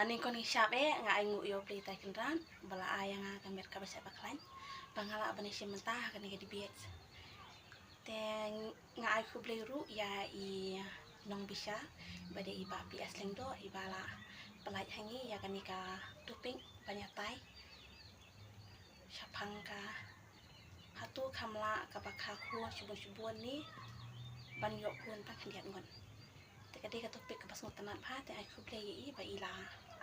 Ning ko ni siap nga ay nguyo play tay kendran bala ayang kamer ka basa baklan pangala bani si mentah kan ga dibiet te nga ay ku play ru ya i nong bisa bade iba pi asleng do ibala pelaj hangi ya kan ka tuping banyak tay syapang ka hatu kamla ka bakha ku subun ni ban yok kun tak hendiat ngon kadi ka topik ka pas ngotanat pha te ai ku play i ba ila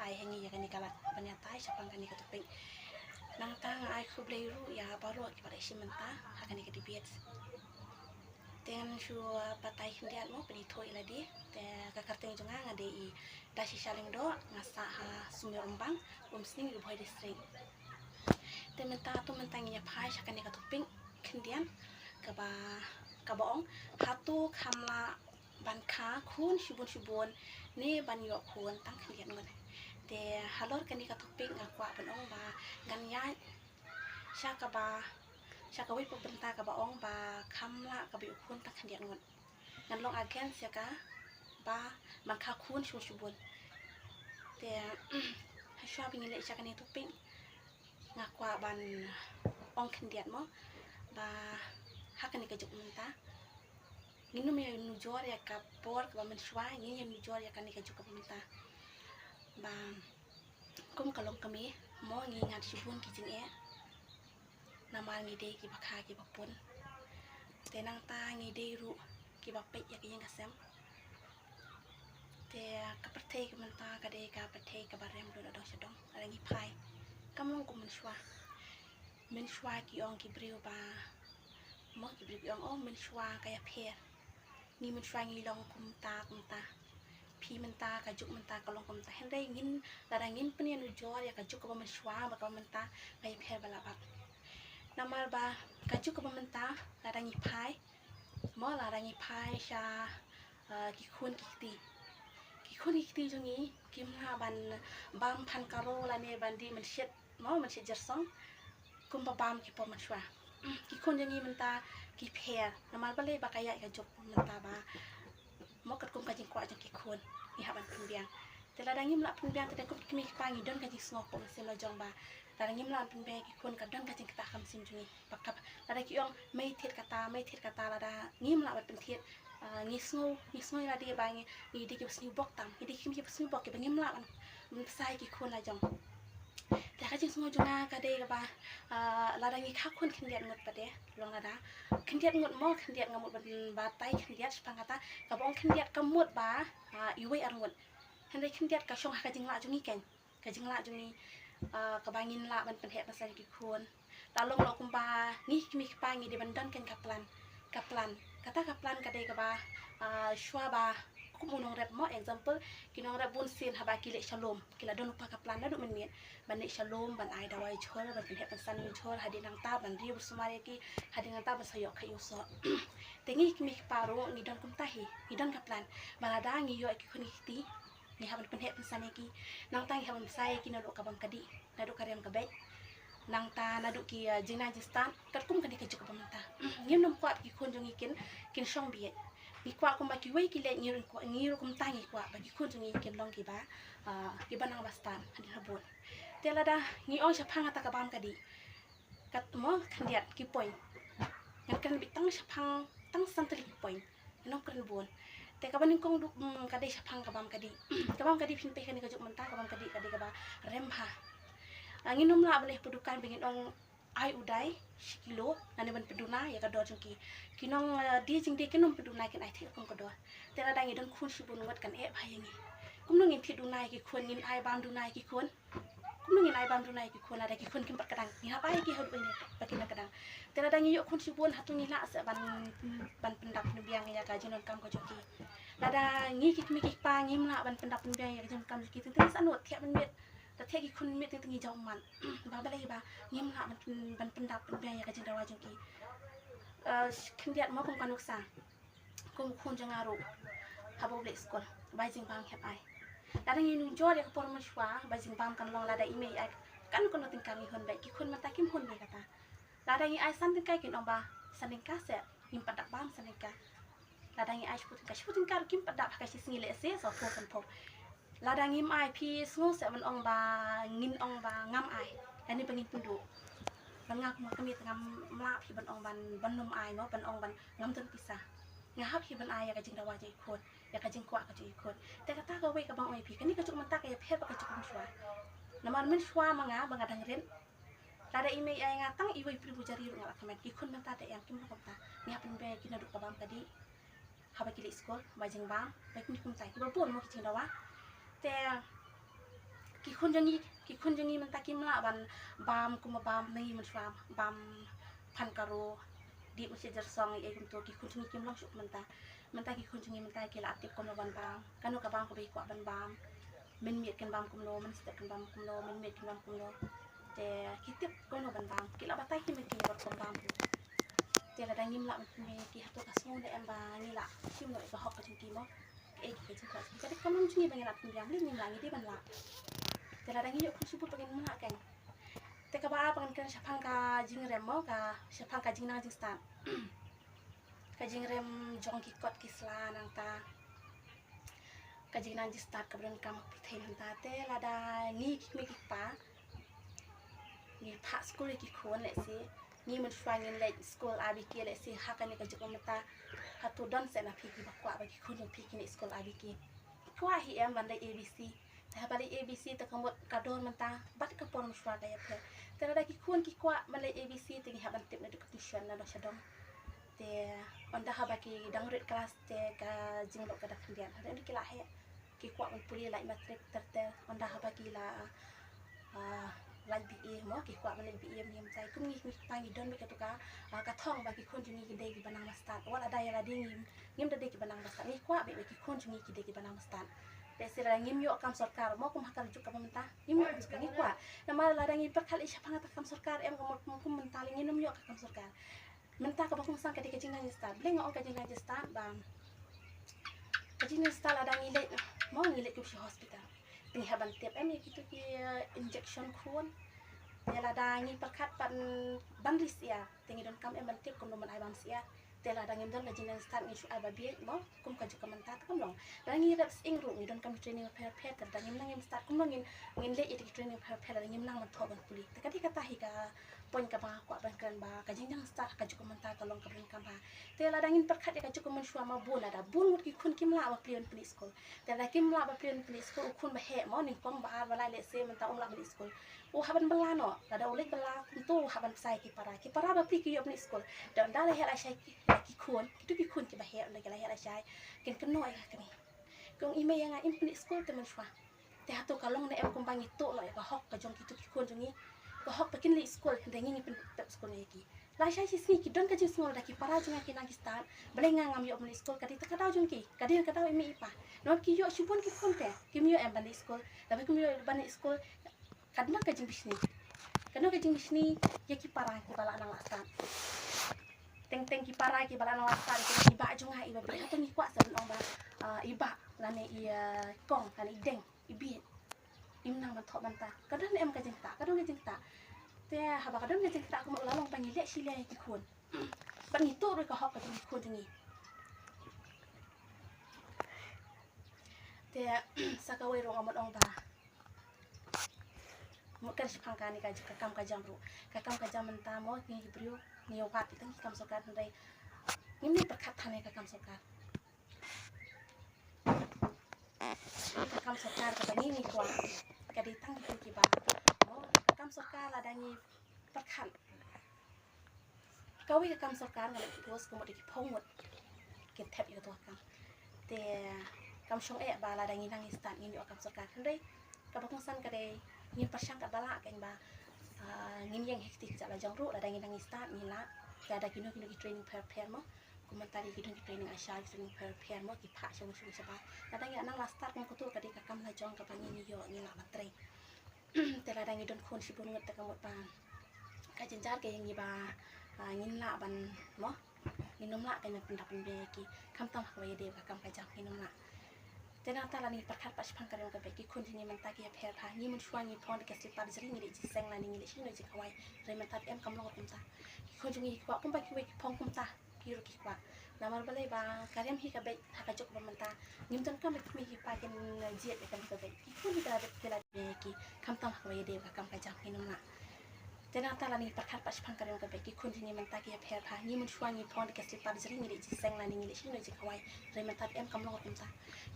ai hangi ya kan kala banyak tay syapang kan ka topik nang tang ai ku play ru ya baru ki pada si mentah akan ka dibiet ten shu patai hendiat mo pedi thoi ladi te ka karteng jonga ngade i dasi saling do ngasa ha sumir umbang sning ru boy district te mentah tu mentang ya phai akan ka topik kendian ka baong hatu kamla ban kha khun subun ni ban yok khun tang kendian ngon te halor kan ka topik ngakwa ban ong ba ganya syaka wi pebenta ka baong ba kamla ka bi khun tang kendian ngon ngan long agen syaka ba ban kha khun subun te haswa bingile syaka ni topik ngakwa ban ong kendian mo ba hakan ka juk mentah minum ya nujor ya kapor ka men shwa ni ya nujor ya kan ka juk mentah ba kum kalong kami mo ngi ngat sibun ki jing e namal ngi de ki bakha ki bapun tenang ta ngi de ru ki bape ya ki yang kasem te ka perthe ki mentah ka de ka perthe ka barem do do sedong ala ngi phai kamlong kum men shwa ki ong ki briu ba mo ki briu ong oh men shwa ka ya pher ni men shwa ngi long kum ta pi menta ka juk menta ka long kum ta hen dai ngin la ngin penia nu jor ya ka juk ka men shwa ba ka menta ka ya pher bala bak namal ba ka juk ka menta la ngi phai mo la ngi phai sha ki khun ki ti jongi kim ha ban bam phan karo la ne ban di men shet jersong kum ba bam ki po man shwa ki khun jongi menta ki pher namal ba le ba ka ya ka juk menta ba mo kat kum ka jing kwa jong ki khun ni ha ban pembiang te la ngim la pembiang te kum kimi pa ngi don ka jing snop po sim la jong ba la ngim la pembiang ki khun ka don ka jing ta kham sim jongi pakap la ki ong mai thiet kata la da ngim la ban thiet ngi sngo la di ba ngi di ki sni bok tam di kim ki sni bok ki ba ngim la ban sai ki khun la jong te ka jing sngo jonga ka de ba la ngi kha khun khindiat ngot pa de long la da khindiat ngot mo khindiat ngamut ban ba tai khindiat spang kata ka bong khindiat kamut ba iwe ar ngot hande khindiat ka shong ka jing la jongi ken ka jing la jongi ka bangin la ban pen he pasal ki khun la long lo kum ba ngi kimi pa ngi de ban don ken kaplan kata kaplan ka de ka ba shwa ba kumunong rep mo example kinong rep bun sin haba kile shalom kila don pa kaplan na do men ban ne shalom ban ai dawai chhor ban pen he pasan ni chhor hadi nang ta ban ri busmare ki hadi nang ta ba sayo khayo so tengi kimi paro ngi don kum tahi ngi don kaplan balada ngi yo ki khuni ti ni haban pen he pasan ki nang ta haban sai ki na do ka bang kadi na do karyam ka bai nang ta na do ki jina jistan kat kum kadi ka juk ka menta ngim nom kwat ki khun jongi kin shong biet ni kwa kum ba ki wei ki le ngir kum ta ngi kwa ba ki khun jongi kin long ki ba ki banang bastan hadi habon te la da ngi ong syapang ata ka bam kadi kat mo khandiat ki point ngan kan bi tang syapang tang santali ki point nong kan bon te ka baning kong duk kadi syapang ka bam kadi pin pe kan ka juk menta ka bam kadi ka ba remha nginom la boleh pedukan bingin ong ai udai kilo nane ban peduna ya ka do jongki kinong di jing de kinom peduna ken ai the kum ka do te la dangi don khun sibun ngot kan e bhayangi kum no ngin thi dunai ki khun ngin ai bam dunai ki khun kum no ngin ai bam dunai ki khun ada ki khun kim pat kadang ni ha pai ki hod bene pakin kadang te la dangi yo khun sibun hatu ni la sa ban pendap ni biang ya ka jinon kam ka jongki la da ngi ki mi ki pa ngim la ban pendap ni biang ya ka jinon kam ki te sa not thia ban met ta thia ki khun met te ngi jaw man ba ba le ba ngim la ban pendap ni biang ya ka jin dawa jongki khindiat mo kum kanuk sa kum khun jangaru habo ble skol bai jing bang hep ai la ngi nu jor ya por mo shwa bai jing bang kan long la da ime ai kan ko no tin kan ngi hon bai ki khun mata kim hon ni kata la ngi ai san tin kai kin ong ba saning ka se nim padak bang saning ka la ngi ai sputin ka kim padak ka si singile se so po kan po lada ngim ai pi sngu se ban ong ba ngin ong ba ngam ai ani bangin pundu ban ngak ma kami ngam mla pi ban ong ban nom ai mo ban ong ban ngam ton pisah ngahap hi ban ai ya kajing dawa je ikut ya kajing kwa kajing ikut te kata ka we ka bang oi pi kani ka cuk mentak ya pher ka cuk shwa naman min shwa manga banga dangren lada ime ai ngatang iwe pri bujari ru ngak kamen ikun mentak te yang kim ko ta ni hapin be kina duk ka bang kadi haba kili skol majing bang baik ni kum tai ki ba pon mo kajing dawa te ki khun jangi mentak kim la ban bam kuma bam nei men shwa bam phan karo di usia jersong ai kum to ki khun jangi kim long shuk mentak ki khun jangi mentak ki la aktif kom ban bam kanu ka bang ko be ko ban bam min miet kan bam kum lo min stek kan bam kum lo min miet kan bam kum lo te ki tip ko no ban bam ki la batai ki me ki bot kom bam te la dangim la me ki hatu ka song de em ba ni la kim no ka hok ka jing ki mo e ki jing ka ki ka kam jing ba ngat ngam li ngim la ngi di ban la te la dangi yo ku subut pengen mula kan te ka ba pengen kan syapang ka jing rem mo ka syapang ka jing nang jing stan ka jing rem jong ki kot ki sla nang ta ka jing nang jing start ka bran kam pi thai nang ta te la da ngi ki me ki pa ni pa school ki khon le si ni man shwa ngin le school abi ki le si ha ka ni ka juk mata ha tu don se na pi ki ba kwa ba ki khon pi ki ni school abi ki kwa hi em ban le abc te ha ba le abc te ka mot ka don mata bat ka pon shwa ka ya phe te la da ki khon ki kwa man le abc te ha ban tip na duk tuition na do shadong te onda ha ba ki dang red class te ka jing lo ka da khian ha de ki la he ki kwa un puli la matric terte onda ha ba ki la lai BA mo ki kwa ban BA niam tai kum ni pa ni don be ka to ka thong ba ki khon jing ki de ki banang mastan wala da ya la ding ngim da de ki banang mastan ni kwa be ki khon jing ki de ki banang mastan te sira ngim yo kam sarkar mo kum hakal juk ka menta ngim yo ka ni kwa na ma la dang per khali sha panga kam sarkar em ko kum mentali ngim yo ka kam sarkar menta ka ba kum sang ka de ka jing nang stan leng ong ka jing nang stan ba ka jing nang stan la dang ile mo ngile ku shi hospital ni haban tiap em gitu ki injection khun te la da ngi per khat ban risia tengi don kam em ban tiap kum don ai bang sia te la da ngim don la jing nang stan ngi shu ai ba bi mo kum ka juk ka menta kum long da ngi reps ing ru ngi don kam training per ka da ngim nang ngim start kum long ngin le it training per da ngim nang man tho ban puli te ka di ka ta hi ka pon ka ba kwa ban kan ba ka jing nang start ka juk ka menta ka long ka brin kam ba te la da ngin per khat ka juk ka man shwa ma bun la da bun mut ki khun kim la ba plion pli school te la kim la ba plion pli school khun ba he mo ning pom ba ba la le se man ta la pli school o haban bala no la da ulik bala kum tu haban sai ki para ba pli ki yo pli school da da le he la shai ki khun ki tu ki khun ki ba he la he la shai ken kan noi ka ni kong ime yang in pli school te man shwa te ha to ka long ne em kum bang itu lo ka hok ka jong ki tu ki khun jong ni ka hok pa kin li school de ngi pin school ne ki la shai si ki don ka ji small da ki para jong ki nang ki start bale ngam yo pli school ka di ta ka daw jong ki ka di ka daw imi ipa no ki yo shubon ki khun te ki mi yo em ban school da ba ki mi yo ban school kadna ka jing bisni kadna ka jing bisni ya ki para ki bala nang astan teng ki para ki bala nang astan ki iba jong ha iba bi ha ni kwa sa ong ba iba la ne ia kong kan ideng ibi im nang ban tho ban ta kadon em ka jing ta kadon ka jing ta te ha ba kadon ka jing ta ko la long pa ni le si le ki khun ban ni to ro ka hok ka jing khun jing ni te saka we ro ngamot ong ba mo kan si phang ka ni ka kam ka jam ro ka kam ka jam ta mo ni brio ni yo pat tang kam sarkar dai ngim ni per khat thane ka kam sarkar kam sarkar ka ni ni kwa ka di tang ki ba mo kam sarkar la dangi per khat ka wi ka kam sarkar ngal post ko mo di phong mot ke thep yo to kam te kam shong e ba la dangi nang stan ni yo kam sarkar dai ka ba kong san ka dai ngin pasyang ka bala kan ba ngin yang hektik ja la jang ru la dangi nang stan ni la ka da kino ki training per mo komentari ki training asya training per mo ki pha shong shong sa ba la dangi nang la start ko tu ka di ka kam la jong ka pa ni yo ni la ba tre te la dangi don khon si bon ngot ta ka mot ba ka jin jar ke yang ni ba ngin la ban mo ngin nom la ka na pin dapin be ki kam tam ha ye de ka kam ka jang ngin nom la te na ta la ni per khat pa shpang ka ka be ki khun ni man ta ki pher pha ni mun shwa ni phon ka slip pa jri ni ji seng la ni ni shi ni ji khawai re man ta em kam lo kum ta khun ni kwa kum ba ki we ki phong kum ta ki ro ki kwa Namar balai ba karyam hi kabe hakajok bamanta ngimton kam mi hi pakin jiet kan kabe ikun da tela ki kam tam hawaye de kam ka jam hinumna tena tala ni perkat pas pangkaryam kabe ki kun ni menta ki pher pha ni mun shwangi pon ke slipar jering ni ji seng la ni shi no ji kawai re menta em kam lo kumta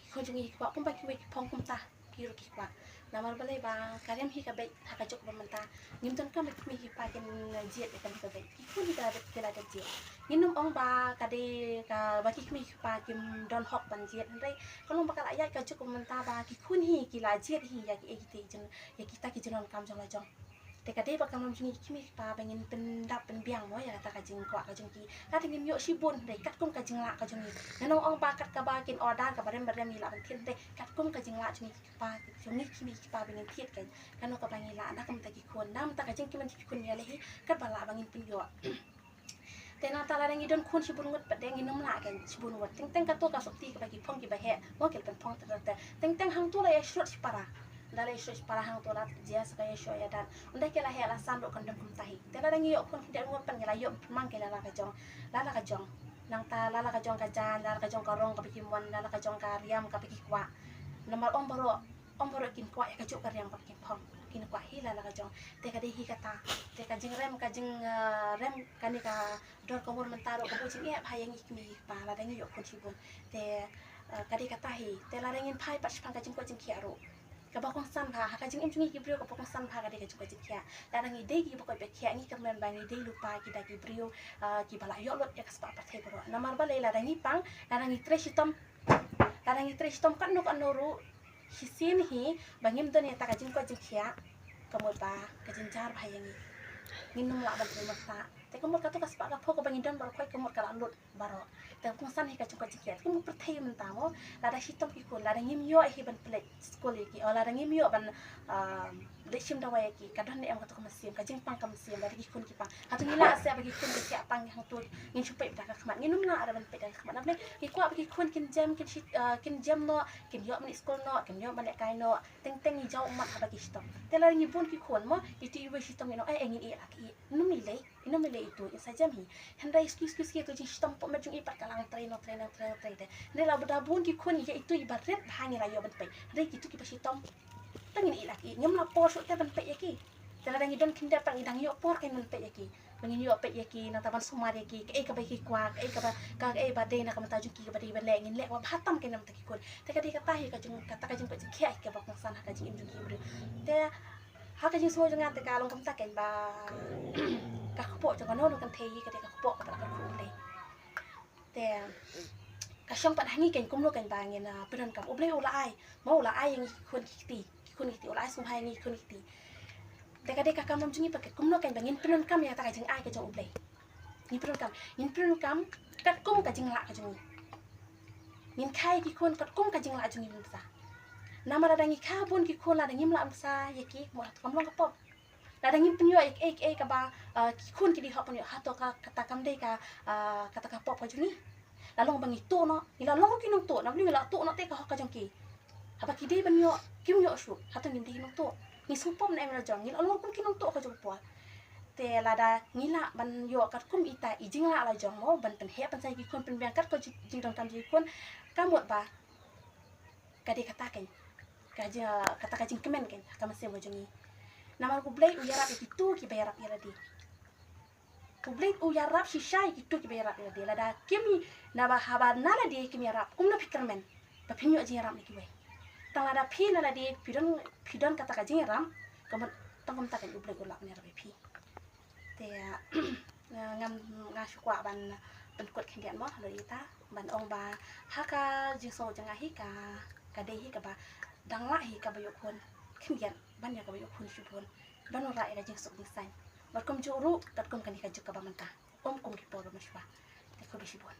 ki kun jungi ki kwa pumba ki we ki pong kumta ki ro ki kwa namar balai ba karyam hi kabe hakajok bamanta ngimton kam mi hi pakin jiet kan kabe ikun da tela jiet Nginum ong ba kade ka baki kmi pa kim don hok ban jiet ndai kalong bakal ayat ka cukup menta ba ki kun hi ki la jiet hi ya ki ti jen ya kita ki jenon kam jong la jong te kade ba kam jungi kmi pa bangin pen dap pen biang mo ya kata ka jing kwa ka jong ki ka tingin yo si bun dai kat kum ka jing la ka jong ni nanong ong ba kat ka ba kin order ka barem barem ni la ban thin dai kat kum ka jing la jungi pa jungi kmi pa bangin thiet kan kano ka bangi la na kam ta ki kun nam ta ka jing ki man ki kun ya le hi kat ba la bangin pen yo Tena tala rengi don kun si bungut pat dengi nom la kan si bungut teng teng kato ka sokti ka bagi pong ki bahe mo kel pen pong terata teng teng hang tu la ya shot si para dale shot si para hang tu la dia sa ya sho ya dan undai ke la he la san do kan dom kum tahi tena rengi yo kun ki ngot pan la yo mang ke la ka jong nang ta la ka jong ka jan la ka jong ka rong ka bagi mon la ka jong ka riam ka bagi kwa nomor om boro kin kwa ya ka juk ka riam ka bagi pong kin kwa hi la ka jong te ka de hi kata te ka jing rem rem kani ka dor ko mon mentaro ko jing e phayang ikmi pa la dangi yo kun sibun te kadi kata hi te la dangin phai pat pang ka jing ko jing khiaro ka ba kong san pha ka jing em jungi ki brio ka ba kong san pha ka de ka jing ko jing khia la dangi de gi ba ko be khia ngi kam men ba ni de lupa ki da ki brio ki bala yo lot ya ka spa pa the bro namar ba le la dangi pang la dangi tresitom kan no kan noru hisin hi bangim don ya ta ka jing ko jing khia kamot ba ka jing jar bhayangi nginum la ban mata te kamot ka to ka spa ka pho ka bangin don bar khoi kamot ka la lut baro te kung san hi ka chung ka jing khia kamot perthai menta mo la da hitom ki kun la da ngim yo hi ban plek skol ki la da ngim yo ban de sim da waya ki ka don em ka to ka masim ka jing pang ka masim da ki kun ki pang ha tu ngila ase ba ki kun ki sia pang hang tu ngin chupe da ka khmat nginum na ada ban pe da khmat na ki kwa ki kun kin jam no kin yo mani skol no kin yo ban kai no teng teng ni jau mat ha ba ki stop te la ngi bun ki kun mo itu iwe hitom no ai ngin i aki ino mile itu isa jam hi handai excuse ki tu jing hitom po ma jung i pat kalang train de ne la bada bun ki kun ya itu ibarat bhangi ra yo ban pe re ki tu ki pa hitom tangin i laki ngam la por so te ban pe yaki te la dangi don kinder pang idang yo por kan ban pe yaki bangin yo pe yaki na taban sumar yaki ka ba ki kwa ka ba de na ka mata jung ki ba de ba le ngin le wa bhatam kan nam ta ki kun te ka di ka tahi ka jung ka jung ko jing khia ka ba san ha ka jing im jung ki bru te ha ka jing so jung te ka long kam ta ken ba ka khpo jung no kan the yi ka de ka khpo ka ka ku le te ka shong pat hangi ken kum lo ken ba ngin na pedan kam oble ula ai mo ula ai yang kun ki ula ai sum hai ngi kun ki te ka de ka kam nam jungi paket kum lo ken ba ngin pedan kam ya ta ka jing ai ka jong oble ngin pedan kam kat kum ka jing la ka jong ngin khai ki kun kat kum ka jing la jong ni sa nama da ngi kha bun ki kun la da ngim la am sa yaki mo kam long ka pop la da ngim penyo ka ba ki kun ki di hop penyo ha to ka kata kam de ka kata ka pop ka jong ni la long bang itu no ila long ki nong to na bli la to no te ka hok ka jong ki apa ki de ban yo kim yo shu ha to ngim de nong to ni sum pom na em la jong ni la long ki nong to ka jong po te la da ngila ban yo kat kum ita i jing la jong mo ban pen he pan sai ki kun pen biang kat ko jing dong tam ji kun kamot ba ka de kata ken kata ka jing kemen ken ka masih mo jong ni namar ku blai uyarap itu ki bayarap ya di publik uyarap si shai itu ki bayarap ya di lada kimi na ba habar na la di kimi yarap kum na pikermen ba pinyo jing yarap ni ki we tang lada pi na la di pidon kata ka jing yaram kamot tangkom ta kan publik ulap ni rapi pi te ngam ngasukwa ban penkut kendian mo lo ita ban ong ba haka jing so jang hi ka de hi ka ba dang la hi ka ba yo kon kendian ban ya ka ba yo kon shupon ban ora ila jing sok ding sai Barkum juru, tatkum kan dikajuk ka ba manta. Kum ki poro maswa. Te ko bisi bon.